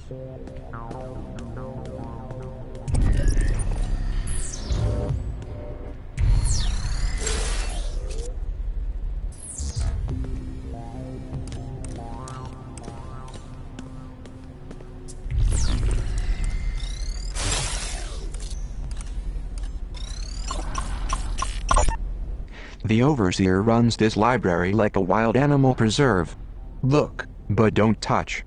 The overseer runs this library like a wild animal preserve. Look, but don't touch.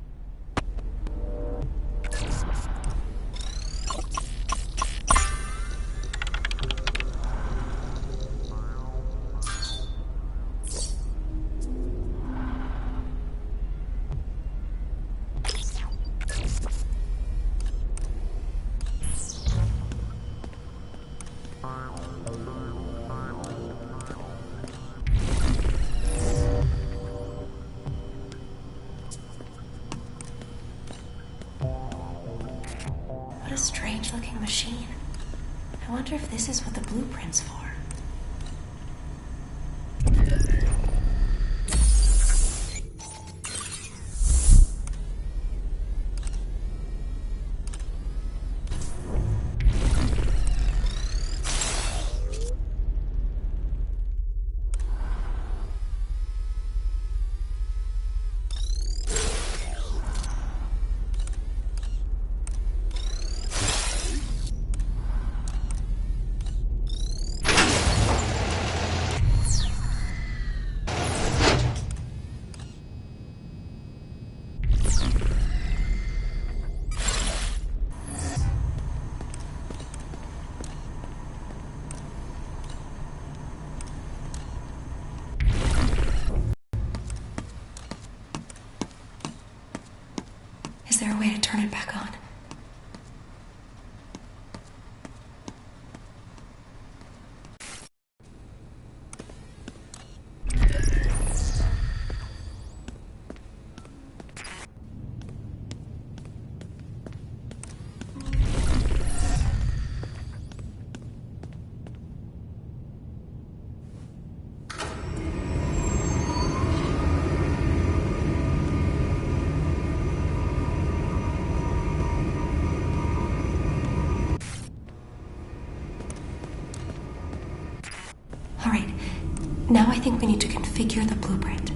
What a strange-looking machine. I wonder if this is what the blueprint's for. Is there a way to turn it back on? All right, now I think we need to configure the blueprint.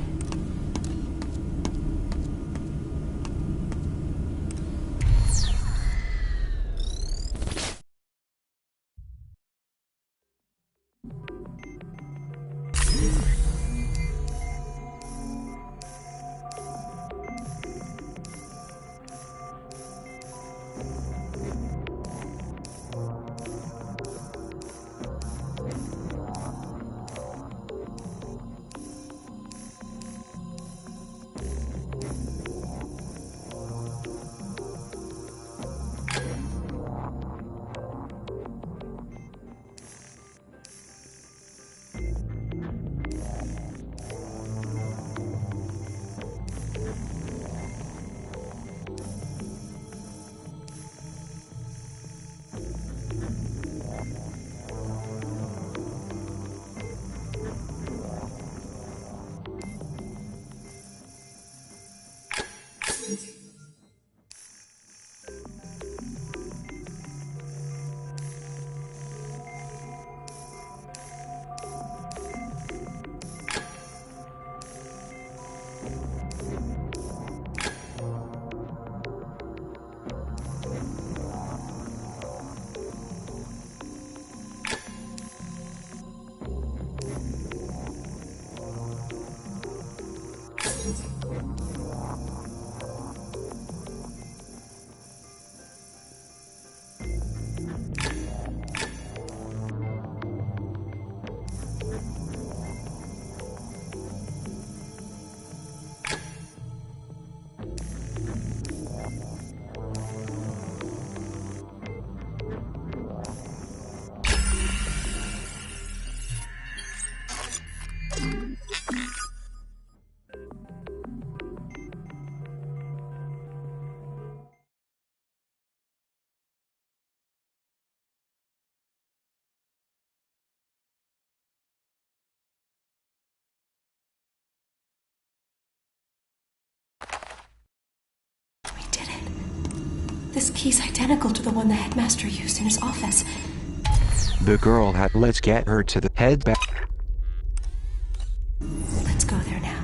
This key's identical to the one the headmaster used in his office. The girl had. Let's get her to the head back. Let's go there now.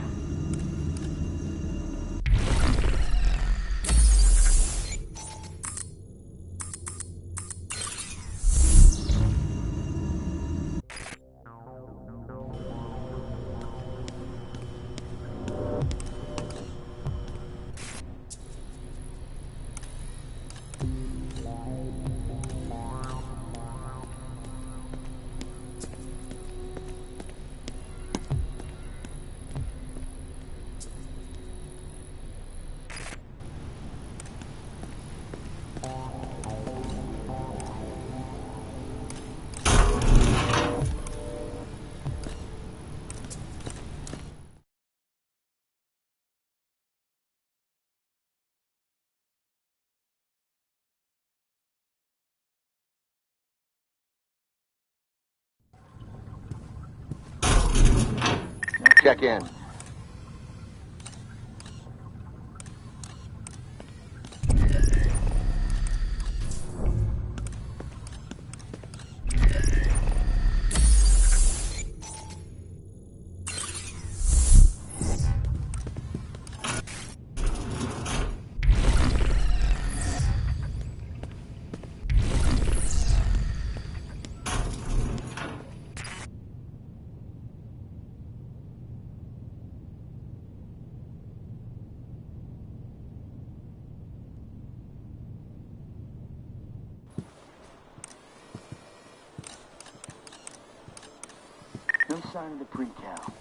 Check in. No sign of the pre-cal.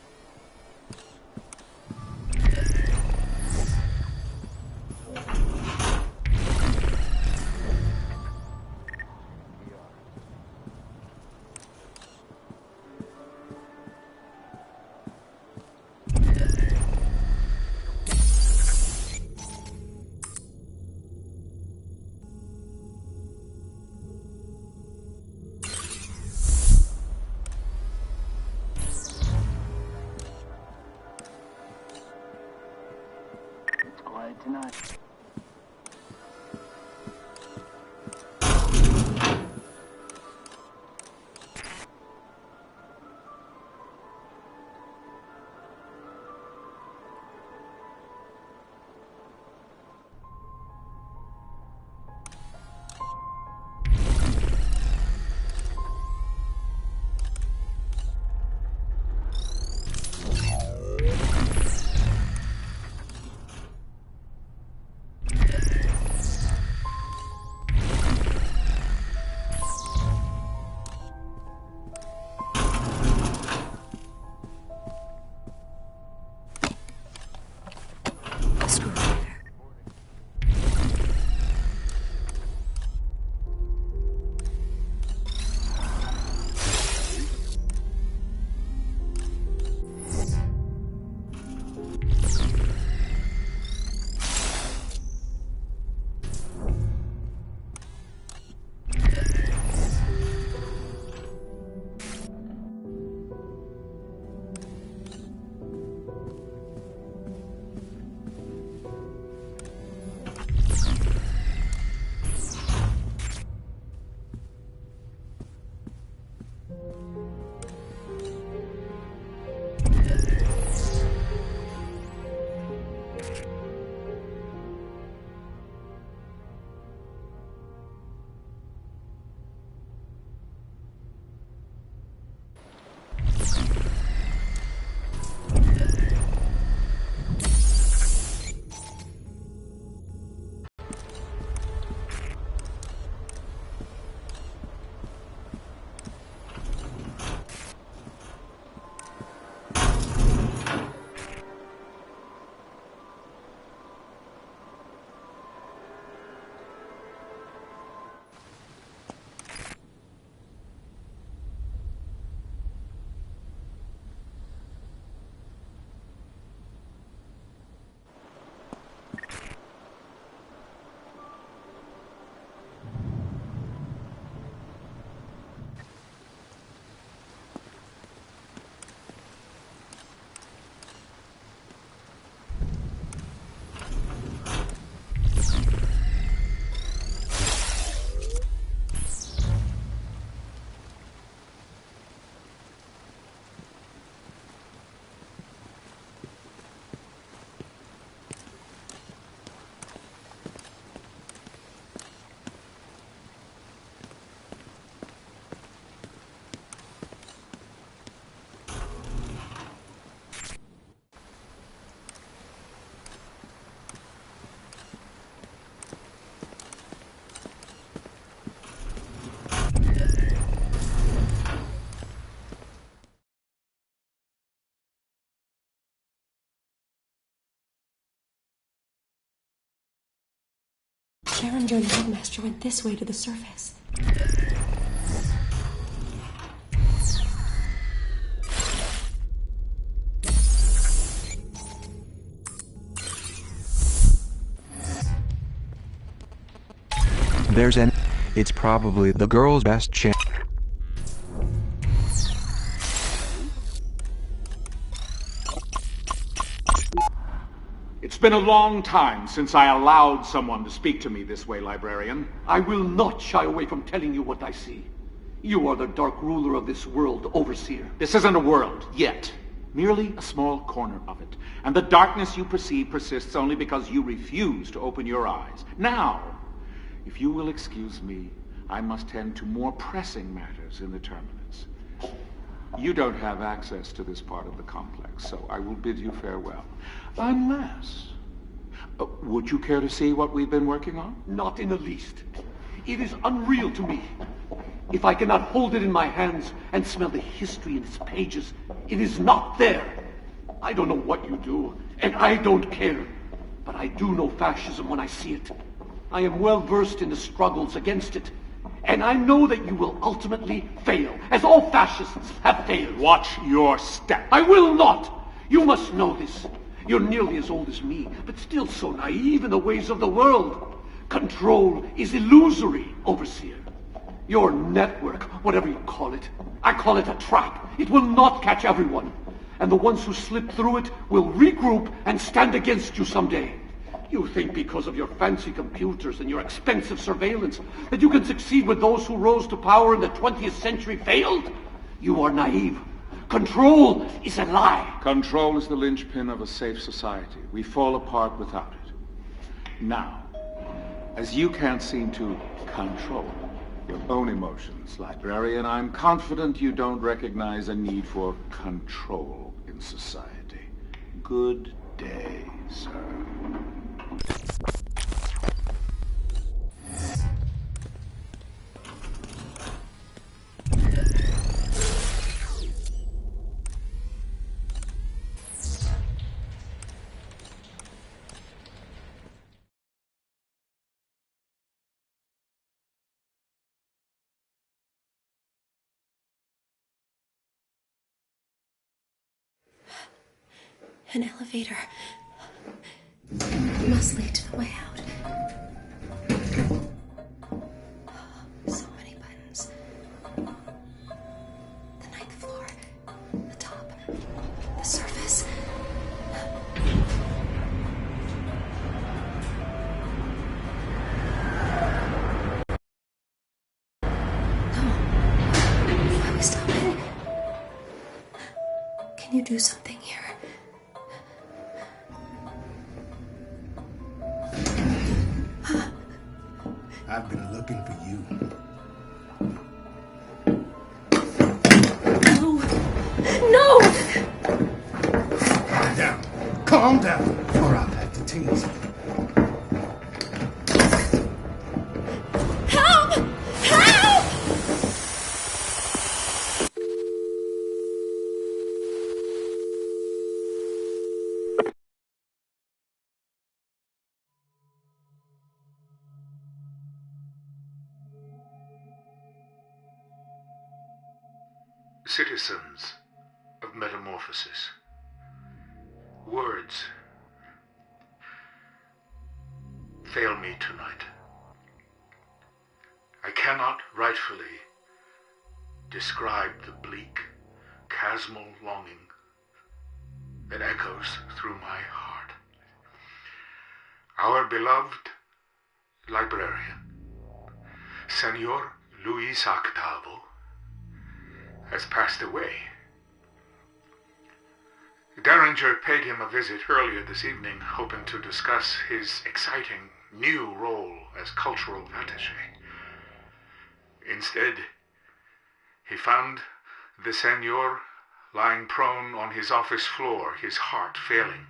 It's quiet tonight. Derringer and the headmaster went this way to the surface. There's an... It's probably the girl's best chance. It's been a long time since I allowed someone to speak to me this way, librarian. I will not shy away from telling you what I see. You are the dark ruler of this world, Overseer. This isn't a world, yet. Merely a small corner of it. And the darkness you perceive persists only because you refuse to open your eyes. Now, if you will excuse me, I must tend to more pressing matters in the terminus. You don't have access to this part of the complex, so I will bid you farewell. Unless... would you care to see what we've been working on? Not in the least. It is unreal to me. If I cannot hold it in my hands and smell the history in its pages, it is not there. I don't know what you do, and I don't care. But I do know fascism when I see it. I am well versed in the struggles against it. And I know that you will ultimately fail, as all fascists have failed. Watch your step. I will not! You must know this. You're nearly as old as me, but still so naive in the ways of the world. Control is illusory, Overseer. Your network, whatever you call it, I call it a trap. It will not catch everyone. And the ones who slip through it will regroup and stand against you someday. You think because of your fancy computers and your expensive surveillance that you can succeed with those who rose to power in the 20th century failed? You are naive. Control is a lie. Control is the linchpin of a safe society. We fall apart without it. Now, as you can't seem to control your own emotions, librarian, I'm confident you don't recognize a need for control in society. Good day, sir. An elevator. It must lead to the way out. So many buttons. The ninth floor. The top. The surface. No. Are we stopping? Can you do something here? I've been looking for you. No! Calm down. Calm down, or I'll have to tase you. Help! Help! Citizens of Metamorphosis. Words fail me tonight. I cannot rightfully describe the bleak, chasmal longing that echoes through my heart. Our beloved librarian, Senor Luis Octavo, has passed away. Derringer paid him a visit earlier this evening, hoping to discuss his exciting new role as cultural attaché. Instead, he found the Senor lying prone on his office floor, his heart failing.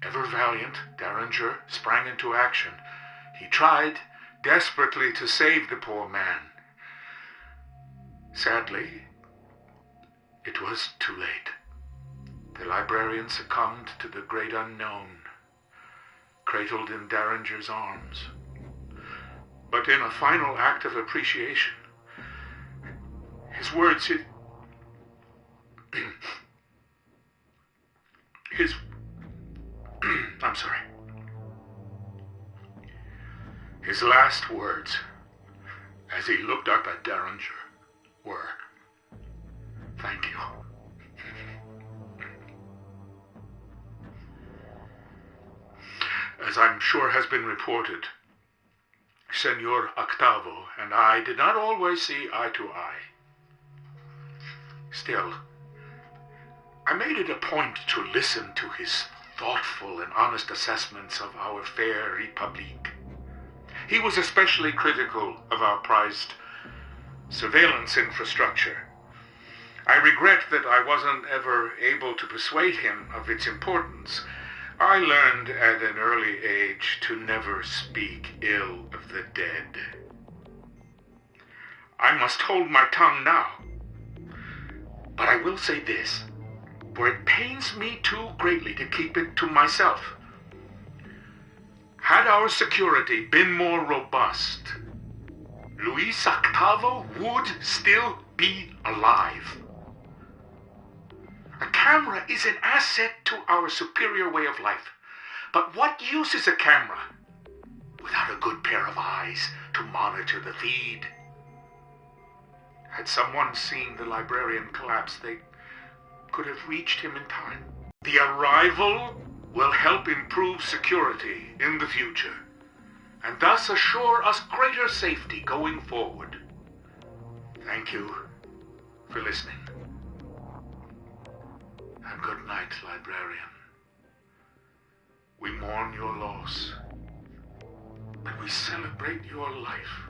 Ever valiant, Derringer sprang into action. He tried desperately to save the poor man. Sadly, it was too late. The librarian succumbed to the great unknown, cradled in Derringer's arms. But in a final act of appreciation, his words, I'm sorry. His last words, as he looked up at Derringer, were, "Thank you." As I'm sure has been reported, Senor Octavo and I did not always see eye to eye. Still, I made it a point to listen to his thoughtful and honest assessments of our fair République. He was especially critical of our prized surveillance infrastructure. I regret that I wasn't ever able to persuade him of its importance. I learned at an early age to never speak ill of the dead. I must hold my tongue now. But I will say this, for it pains me too greatly to keep it to myself. Had our security been more robust, Luis Octavo would still be alive. A camera is an asset to our superior way of life. But what use is a camera without a good pair of eyes to monitor the feed? Had someone seen the librarian collapse, they could have reached him in time. The arrival will help improve security in the future, and thus assure us greater safety going forward. Thank you for listening. And good night, librarian. We mourn your loss, but we celebrate your life.